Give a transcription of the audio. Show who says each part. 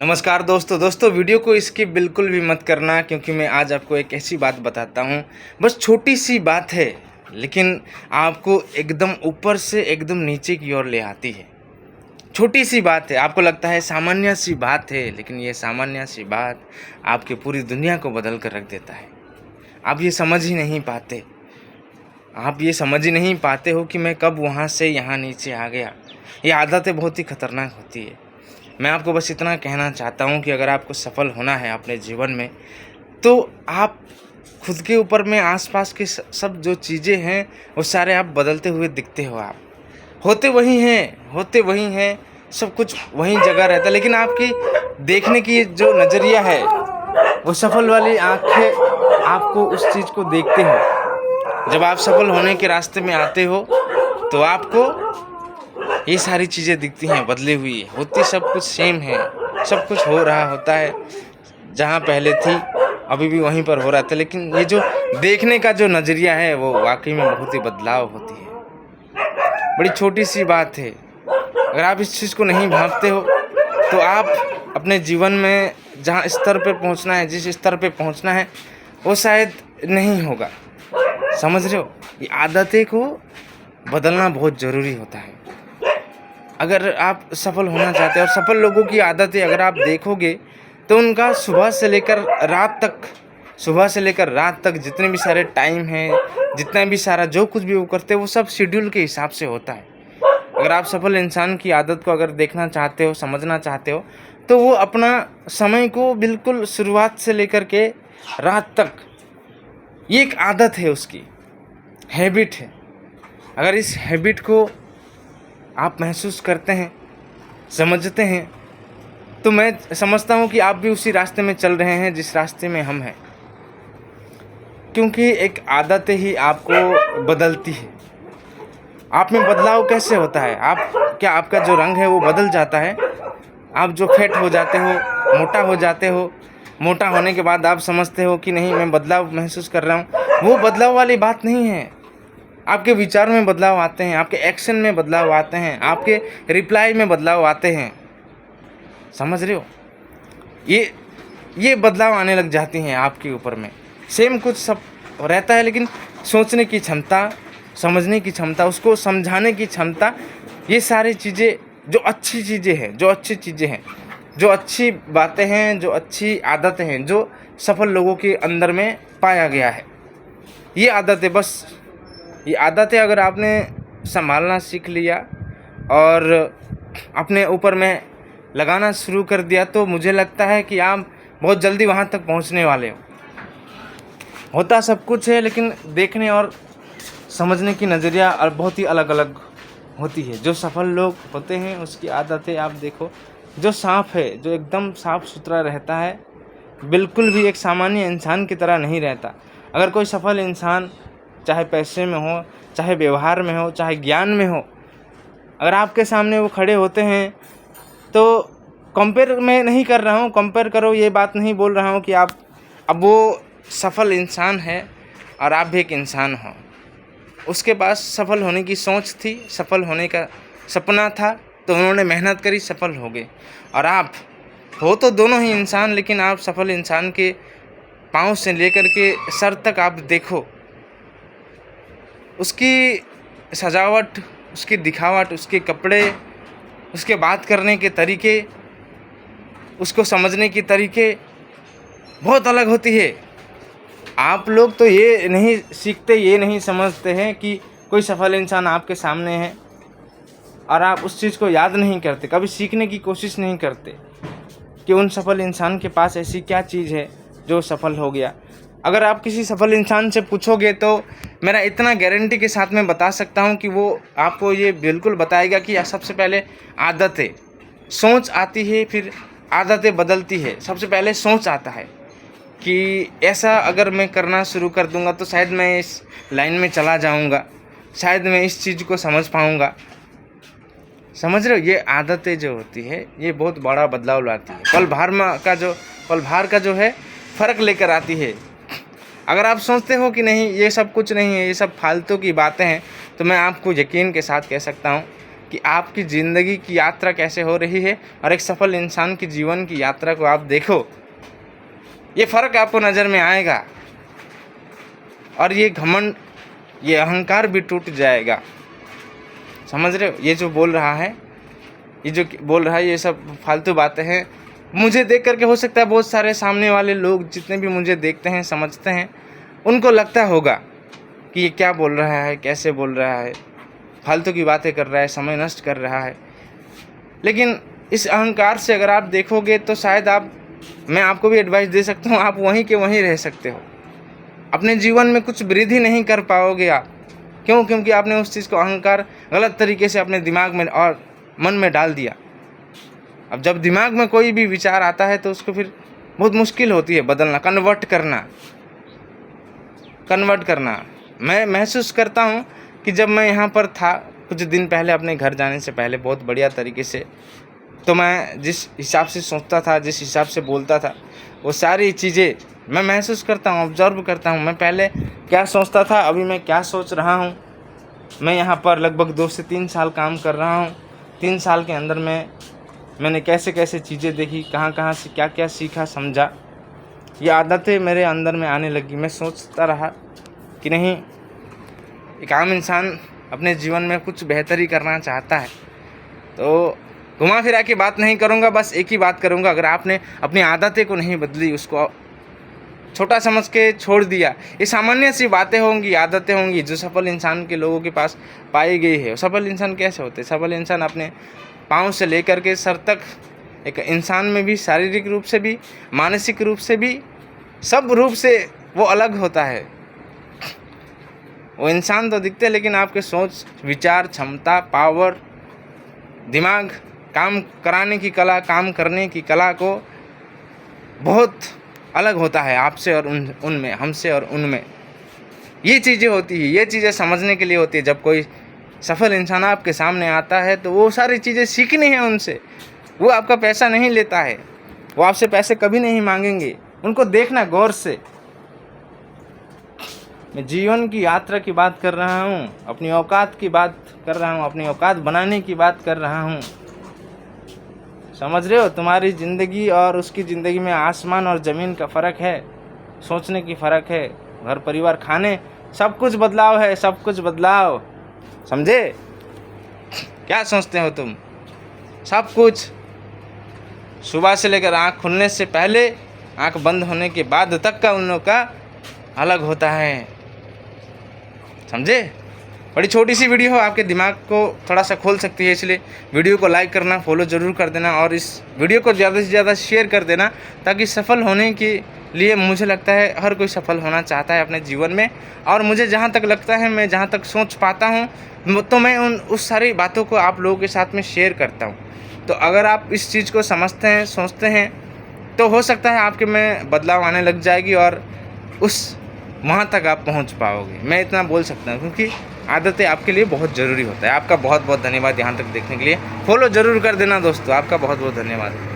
Speaker 1: नमस्कार दोस्तों वीडियो को स्किप बिल्कुल भी मत करना, क्योंकि मैं आज आपको एक ऐसी बात बताता हूँ। बस छोटी सी बात है, लेकिन आपको एकदम ऊपर से एकदम नीचे की ओर ले आती है। छोटी सी बात है, आपको लगता है सामान्य सी बात है, लेकिन ये सामान्य सी बात आपकी पूरी दुनिया को बदल कर रख देता है। आप ये समझ ही नहीं पाते। आप ये समझ ही नहीं पाते हो कि मैं कब वहाँ से यहाँ नीचे आ गया। ये आदतें बहुत ही खतरनाक होती है। मैं आपको बस इतना कहना चाहता हूँ कि अगर आपको सफल होना है अपने जीवन में, तो आप खुद के ऊपर में आसपास के सब जो चीज़ें हैं वो सारे आप बदलते हुए दिखते हो। आप होते वही हैं, सब कुछ वही जगह रहता है, लेकिन आपकी देखने की जो नज़रिया है वो सफल वाली आँखें आपको उस चीज़ को देखते हो। जब आप सफल होने के रास्ते में आते हो तो आपको ये सारी चीज़ें दिखती हैं बदली हुई, होती सब कुछ सेम है। सब कुछ हो रहा होता है जहाँ पहले थी अभी भी वहीं पर हो रहा था, लेकिन ये जो देखने का जो नज़रिया है वो वाकई में बहुत ही बदलाव होती है। बड़ी छोटी सी बात है, अगर आप इस चीज़ को नहीं भांपते हो तो आप अपने जीवन में जहाँ स्तर पे पहुँचना है, जिस स्तर पे पहुँचना है, वो शायद नहीं होगा। समझ रहे हो? ये आदतें को बदलना बहुत ज़रूरी होता है। अगर आप सफल होना चाहते हैं, और सफल लोगों की आदतें अगर आप देखोगे तो उनका सुबह से लेकर रात तक जितने भी सारे टाइम हैं, जितना भी सारा जो कुछ भी वो करते हैं, वो सब शेड्यूल के हिसाब से होता है। अगर आप सफल इंसान की आदत को अगर देखना चाहते हो, समझना चाहते हो, तो वो अपना समय को बिल्कुल शुरुआत से लेकर के रात तक, ये एक आदत है, उसकी हैबिट है। अगर इस हैबिट को आप महसूस करते हैं, समझते हैं, तो मैं समझता हूँ कि आप भी उसी रास्ते में चल रहे हैं जिस रास्ते में हम हैं, क्योंकि एक आदत ही आपको बदलती है। आप में बदलाव कैसे होता है? आपका जो रंग है वो बदल जाता है। आप जो फैट हो जाते हो, मोटा हो जाते हो, मोटा होने के बाद आप समझते हो कि नहीं, मैं बदलाव महसूस कर रहा हूँ। वो बदलाव वाली बात नहीं है। आपके विचार में बदलाव आते हैं, आपके एक्शन में बदलाव आते हैं, आपके रिप्लाई में बदलाव आते हैं। समझ रहे हो? ये बदलाव आने लग जाती हैं आपके ऊपर में। सेम कुछ सब रहता है, लेकिन सोचने की क्षमता, समझने की क्षमता, उसको समझाने की क्षमता, ये सारी चीज़ें जो अच्छी चीज़ें हैं, जो अच्छी बातें हैं, जो अच्छी आदतें हैं, जो सफल लोगों के अंदर में पाया गया है, ये आदतें अगर आपने संभालना सीख लिया और अपने ऊपर में लगाना शुरू कर दिया, तो मुझे लगता है कि आप बहुत जल्दी वहाँ तक पहुँचने वाले हो। होता सब कुछ है, लेकिन देखने और समझने की नज़रिया और बहुत ही अलग अलग होती है। जो सफल लोग होते हैं उसकी आदतें आप देखो, जो साफ़ है, जो एकदम साफ़ सुथरा रहता है, बिल्कुल भी एक सामान्य इंसान की तरह नहीं रहता। अगर कोई सफल इंसान, चाहे पैसे में हो, चाहे व्यवहार में हो, चाहे ज्ञान में हो, अगर आपके सामने वो खड़े होते हैं, तो कंपेयर मैं नहीं कर रहा हूँ, कंपेयर करो ये बात नहीं बोल रहा हूँ कि आप, अब वो सफल इंसान है और आप भी एक इंसान हो। उसके पास सफल होने की सोच थी, सफल होने का सपना था, तो उन्होंने मेहनत करी, सफल हो गए। और आप हो तो दोनों ही इंसान, लेकिन आप सफल इंसान के पाँव से लेकर के सर तक आप देखो, उसकी सजावट, उसकी दिखावट, उसके कपड़े, उसके बात करने के तरीके, उसको समझने के तरीके बहुत अलग होती है। आप लोग तो ये नहीं सीखते, ये नहीं समझते हैं कि कोई सफल इंसान आपके सामने है, और आप उस चीज़ को याद नहीं करते, कभी सीखने की कोशिश नहीं करते कि उन सफल इंसान के पास ऐसी क्या चीज़ है जो सफल हो गया। अगर आप किसी सफल इंसान से पूछोगे तो मेरा इतना गारंटी के साथ मैं बता सकता हूँ कि वो आपको ये बिल्कुल बताएगा कि सबसे पहले आदतें, सोच आती है, फिर आदतें बदलती है। सबसे पहले सोच आता है कि ऐसा अगर मैं करना शुरू कर दूंगा तो शायद मैं इस लाइन में चला जाऊंगा, शायद मैं इस चीज़ को समझ पाऊंगा। समझ रहे हो? ये आदतें जो होती है ये बहुत बड़ा बदलाव लाती है। पल भर का जो है फ़र्क लेकर आती है। अगर आप सोचते हो कि नहीं, ये सब कुछ नहीं है, ये सब फालतू की बातें हैं, तो मैं आपको यकीन के साथ कह सकता हूँ कि आपकी ज़िंदगी की यात्रा कैसे हो रही है और एक सफल इंसान की जीवन की यात्रा को आप देखो, ये फ़र्क आपको नज़र में आएगा और ये घमंड, ये अहंकार भी टूट जाएगा। समझ रहे हो? ये जो बोल रहा है, ये सब फालतू बातें हैं। मुझे देख करके हो सकता है बहुत सारे सामने वाले लोग जितने भी मुझे देखते हैं, समझते हैं, उनको लगता होगा कि ये क्या बोल रहा है, कैसे बोल रहा है, फालतू की बातें कर रहा है, समय नष्ट कर रहा है। लेकिन इस अहंकार से अगर आप देखोगे तो शायद मैं आपको भी एडवाइस दे सकता हूँ, आप वहीं के वहीं रह सकते हो। अपने जीवन में कुछ वृद्धि नहीं कर पाओगे आप। क्यों? क्योंकि आपने उस चीज़ को, अहंकार, गलत तरीके से अपने दिमाग में और मन में डाल दिया। अब जब दिमाग में कोई भी विचार आता है तो उसको फिर बहुत मुश्किल होती है बदलना, कन्वर्ट करना। मैं महसूस करता हूँ कि जब मैं यहाँ पर था कुछ दिन पहले, अपने घर जाने से पहले, बहुत बढ़िया तरीके से, तो मैं जिस हिसाब से सोचता था, जिस हिसाब से बोलता था, वो सारी चीज़ें मैं महसूस करता हूँ, ऑब्जर्व करता हूँ। मैं पहले क्या सोचता था, अभी मैं क्या सोच रहा हूँ। मैं यहाँ पर लगभग 2 से 3 साल काम कर रहा हूँ। 3 साल के अंदर मैंने कैसे कैसे चीज़ें देखी, कहाँ से क्या क्या सीखा, समझा। ये आदतें मेरे अंदर में आने लगी। मैं सोचता रहा कि नहीं, एक आम इंसान अपने जीवन में कुछ बेहतरी करना चाहता है। तो घुमा फिरा के बात नहीं करूँगा, बस एक ही बात करूँगा, अगर आपने अपनी आदतें को नहीं बदली, उसको छोटा समझ के छोड़ दिया, ये सामान्य सी बातें होंगी, आदतें होंगी जो सफल इंसान के लोगों के पास पाई गई है। सफल इंसान कैसे होते हैं? सफल इंसान अपने पाँव से लेकर के सर तक, एक इंसान में भी शारीरिक रूप से भी, मानसिक रूप से भी, सब रूप से वो अलग होता है। वो इंसान तो दिखते हैं, लेकिन आपके सोच, विचार, क्षमता, पावर, दिमाग, काम कराने की कला, काम करने की कला को बहुत अलग होता है आपसे और उनमें, हमसे और उनमें। ये चीज़ें होती है, ये चीज़ें समझने के लिए होती है। जब कोई सफल इंसान आपके सामने आता है तो वो सारी चीज़ें सीखनी है उनसे। वो आपका पैसा नहीं लेता है, वो आपसे पैसे कभी नहीं मांगेंगे। उनको देखना गौर से। मैं जीवन की यात्रा की बात कर रहा हूँ, अपनी औकात की बात कर रहा हूँ, अपनी औकात बनाने की बात कर रहा हूँ। समझ रहे हो? तुम्हारी ज़िंदगी और उसकी ज़िंदगी में आसमान और ज़मीन का फ़र्क है, सोचने की फ़र्क है, घर परिवार, खाने, सब कुछ बदलाव है, सब कुछ बदलाव। समझे? क्या सोचते हो तुम? सब कुछ सुबह से लेकर आँख खुलने से पहले, आँख बंद होने के बाद तक का उन लोग का अलग होता है। समझे? बड़ी छोटी सी वीडियो हो, आपके दिमाग को थोड़ा सा खोल सकती है, इसलिए वीडियो को लाइक करना, फॉलो ज़रूर कर देना और इस वीडियो को ज़्यादा से ज़्यादा शेयर कर देना, ताकि सफल होने के लिए, मुझे लगता है हर कोई सफल होना चाहता है अपने जीवन में। और मुझे जहाँ तक लगता है, मैं जहाँ तक सोच पाता हूँ, तो मैं उस सारी बातों को आप लोगों के साथ में शेयर करता हूँ। तो अगर आप इस चीज़ को समझते हैं, सोचते हैं, तो हो सकता है आपके में बदलाव आने लग जाएगी और वहाँ तक आप पहुँच पाओगे। मैं इतना बोल सकता हूँ, क्योंकि आदतें आपके लिए बहुत ज़रूरी होता है। आपका बहुत बहुत धन्यवाद यहाँ तक देखने के लिए। फॉलो ज़रूर कर देना दोस्तों, आपका बहुत बहुत धन्यवाद।